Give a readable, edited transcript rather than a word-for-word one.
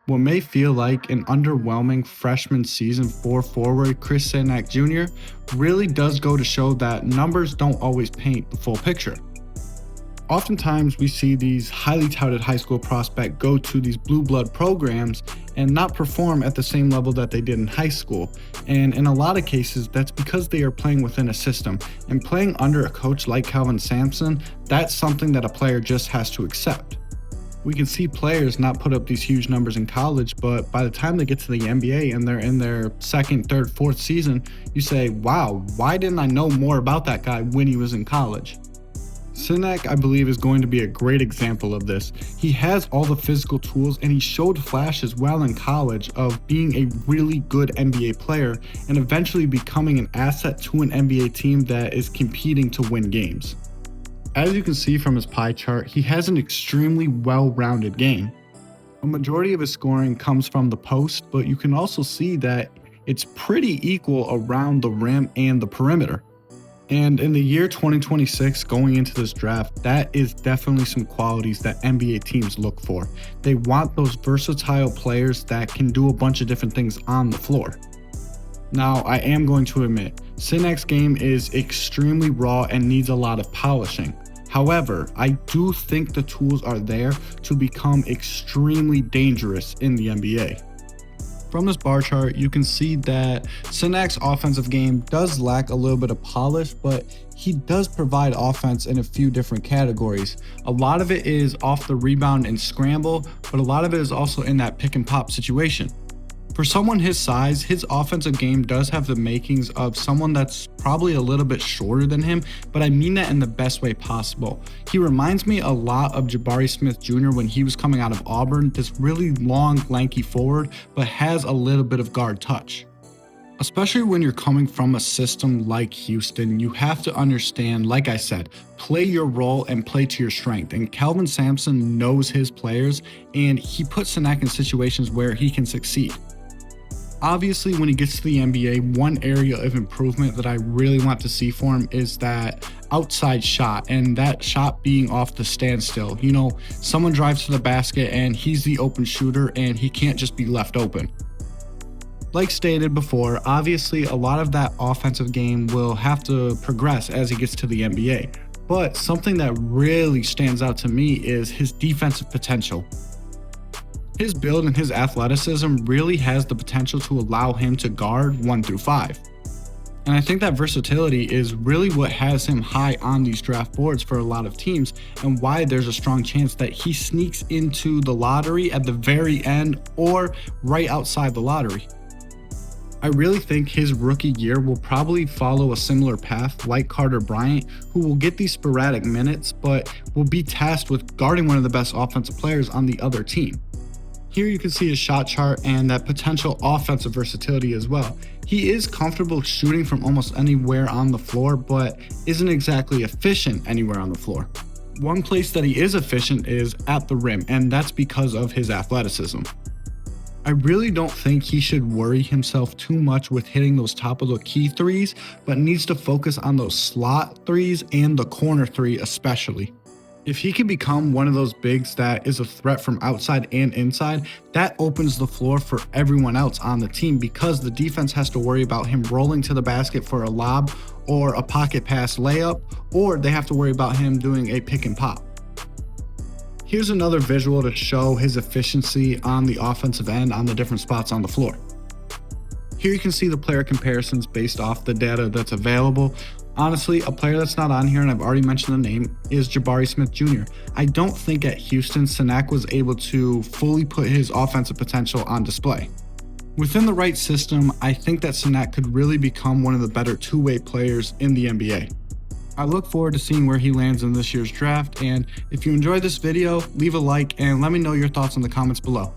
What may feel like an underwhelming freshman season for forward Chris Cenac Jr. really does go to show that numbers don't always paint the full picture. Oftentimes we see these highly touted high school prospects go to these blue blood programs and not perform at the same level that they did in high school. And in a lot of cases, that's because they are playing within a system. And playing under a coach like Kelvin Sampson, that's something that a player just has to accept. We can see players not put up these huge numbers in college, but by the time they get to the NBA and they're in their second, third, fourth season, you say, wow, why didn't I know more about that guy when he was in college? Cenac, I believe, is going to be a great example of this. He has all the physical tools and he showed flashes while in college of being a really good NBA player and eventually becoming an asset to an NBA team that is competing to win games. As you can see from his pie chart, he has an extremely well-rounded game. A majority of his scoring comes from the post, but you can also see that it's pretty equal around the rim and the perimeter. And in the year 2026, going into this draft, that is definitely some qualities that NBA teams look for. They want those versatile players that can do a bunch of different things on the floor. Now, I am going to admit, Cenac's game is extremely raw and needs a lot of polishing. However, I do think the tools are there to become extremely dangerous in the NBA. From this bar chart, you can see that Cenac's offensive game does lack a little bit of polish, but he does provide offense in a few different categories. A lot of it is off the rebound and scramble, but a lot of it is also in that pick and pop situation. For someone his size, his offensive game does have the makings of someone that's probably a little bit shorter than him, but I mean that in the best way possible. He reminds me a lot of Jabari Smith Jr. when he was coming out of Auburn, this really long, lanky forward, but has a little bit of guard touch. Especially when you're coming from a system like Houston, you have to understand, like I said, play your role and play to your strength. And Kelvin Sampson knows his players, and he puts Cenac in situations where he can succeed. Obviously, when he gets to the NBA, one area of improvement that I really want to see for him is that outside shot, and that shot being off the standstill. You know, someone drives to the basket and he's the open shooter and he can't just be left open. Like stated before, obviously a lot of that offensive game will have to progress as he gets to the NBA. But something that really stands out to me is his defensive potential. His build and his athleticism really has the potential to allow him to guard 1 through 5. And I think that versatility is really what has him high on these draft boards for a lot of teams, and why there's a strong chance that he sneaks into the lottery at the very end or right outside the lottery. I really think his rookie year will probably follow a similar path like Carter Bryant, who will get these sporadic minutes but will be tasked with guarding one of the best offensive players on the other team. Here you can see his shot chart and that potential offensive versatility as well. He is comfortable shooting from almost anywhere on the floor, but isn't exactly efficient anywhere on the floor. One place that he is efficient is at the rim, and that's because of his athleticism. I really don't think he should worry himself too much with hitting those top of the key threes, but needs to focus on those slot threes and the corner three especially. If he can become one of those bigs that is a threat from outside and inside, that opens the floor for everyone else on the team, because the defense has to worry about him rolling to the basket for a lob or a pocket pass layup, or they have to worry about him doing a pick and pop. Here's another visual to show his efficiency on the offensive end on the different spots on the floor. Here you can see the player comparisons based off the data that's available. Honestly, a player that's not on here, and I've already mentioned the name, is Jabari Smith Jr. I don't think at Houston, Cenac was able to fully put his offensive potential on display. Within the right system, I think that Cenac could really become one of the better two-way players in the NBA. I look forward to seeing where he lands in this year's draft, and if you enjoyed this video, leave a like and let me know your thoughts in the comments below.